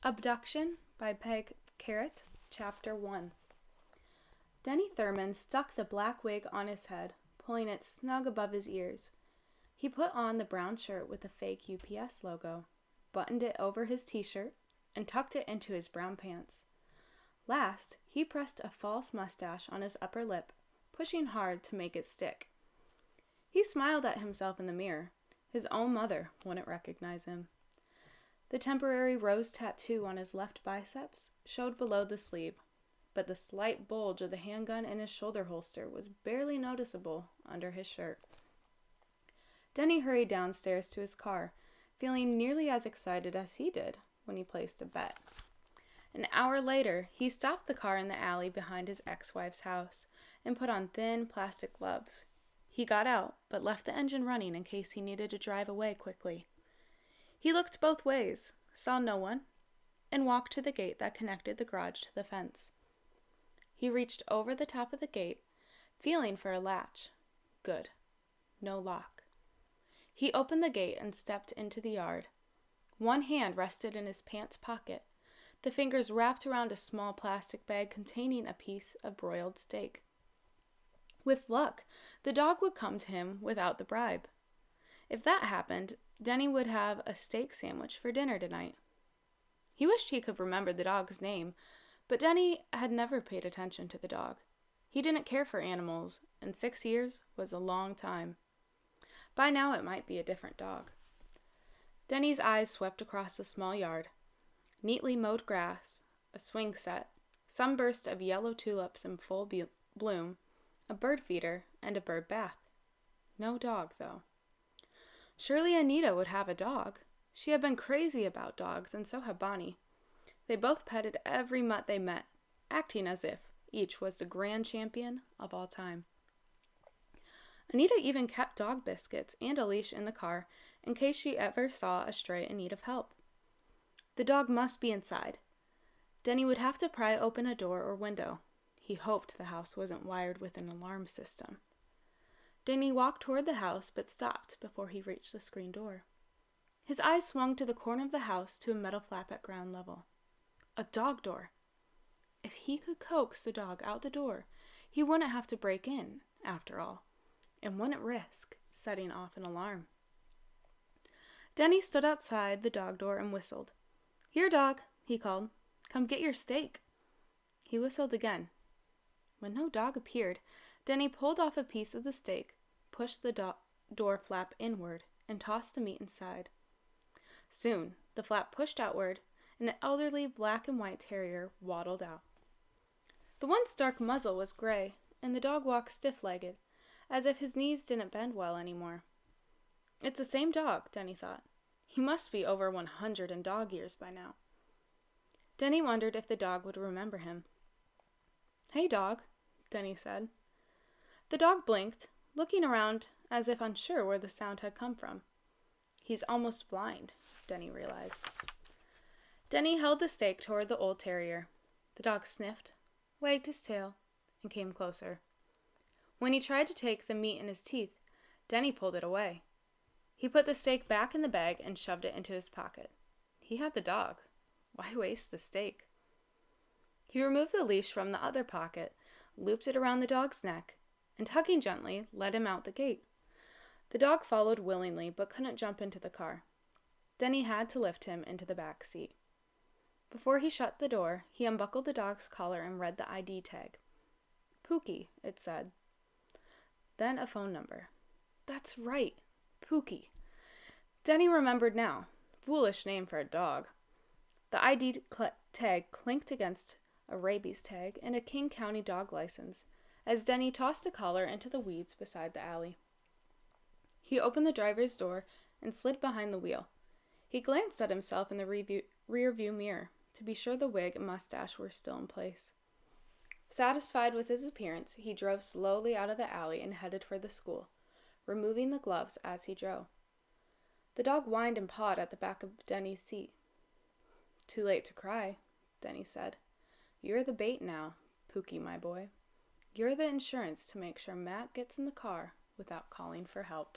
Abduction by Peg Carrot, Chapter 1. Denny Thurman stuck the black wig on his head, pulling it snug above his ears. He put on the brown shirt with the fake UPS logo, buttoned it over his t-shirt, and tucked it into his brown pants. Last, he pressed a false mustache on his upper lip, pushing hard to make it stick. He smiled at himself in the mirror. His own mother wouldn't recognize him. The temporary rose tattoo on his left biceps showed below the sleeve, but the slight bulge of the handgun in his shoulder holster was barely noticeable under his shirt. Denny hurried downstairs to his car, feeling nearly as excited as he did when he placed a bet. An hour later, he stopped the car in the alley behind his ex-wife's house and put on thin plastic gloves. He got out, but left the engine running in case he needed to drive away quickly. He looked both ways, saw no one, and walked to the gate that connected the garage to the fence. He reached over the top of the gate, feeling for a latch. Good. No lock. He opened the gate and stepped into the yard. One hand rested in his pants pocket, the fingers wrapped around a small plastic bag containing a piece of broiled steak. With luck, the dog would come to him without the bribe. If that happened, Denny would have a steak sandwich for dinner tonight. He wished he could remember the dog's name, but Denny had never paid attention to the dog. He didn't care for animals, and 6 years was a long time. By now it might be a different dog. Denny's eyes swept across the small yard. Neatly mowed grass, a swing set, some burst of yellow tulips in full bloom, a bird feeder, and a bird bath. No dog, though. Surely Anita would have a dog. She had been crazy about dogs, and so had Bonnie. They both petted every mutt they met, acting as if each was the grand champion of all time. Anita even kept dog biscuits and a leash in the car in case she ever saw a stray in need of help. The dog must be inside. Denny would have to pry open a door or window. He hoped the house wasn't wired with an alarm system. Denny walked toward the house, but stopped before he reached the screen door. His eyes swung to the corner of the house to a metal flap at ground level. A dog door. If he could coax the dog out the door, he wouldn't have to break in, after all, and wouldn't risk setting off an alarm. Denny stood outside the dog door and whistled. "Here, dog," he called. "Come get your steak." He whistled again. When no dog appeared, Denny pulled off a piece of the steak, pushed the door flap inward, and tossed the meat inside. Soon, the flap pushed outward, and an elderly black and white terrier waddled out. The once dark muzzle was gray, and the dog walked stiff-legged, as if his knees didn't bend well anymore. It's the same dog, Denny thought. He must be over 100 in dog years by now. Denny wondered if the dog would remember him. "Hey, dog," Denny said. The dog blinked, looking around as if unsure where the sound had come from. He's almost blind, Denny realized. Denny held the steak toward the old terrier. The dog sniffed, wagged his tail, and came closer. When he tried to take the meat in his teeth, Denny pulled it away. He put the steak back in the bag and shoved it into his pocket. He had the dog. Why waste the steak? He removed the leash from the other pocket, looped it around the dog's neck, and tugging gently, led him out the gate. The dog followed willingly, but couldn't jump into the car. Denny had to lift him into the back seat. Before he shut the door, he unbuckled the dog's collar and read the ID tag. Pookie, it said. Then a phone number. That's right, Pookie. Denny remembered now. Foolish name for a dog. The ID tag clinked against a rabies tag and a King County dog license as Denny tossed a collar into the weeds beside the alley. He opened the driver's door and slid behind the wheel. He glanced at himself in the rear-view mirror to be sure the wig and mustache were still in place. Satisfied with his appearance, he drove slowly out of the alley and headed for the school, removing the gloves as he drove. The dog whined and pawed at the back of Denny's seat. "Too late to cry," Denny said. "You're the bait now, Pookie, my boy. You're the insurance to make sure Matt gets in the car without calling for help."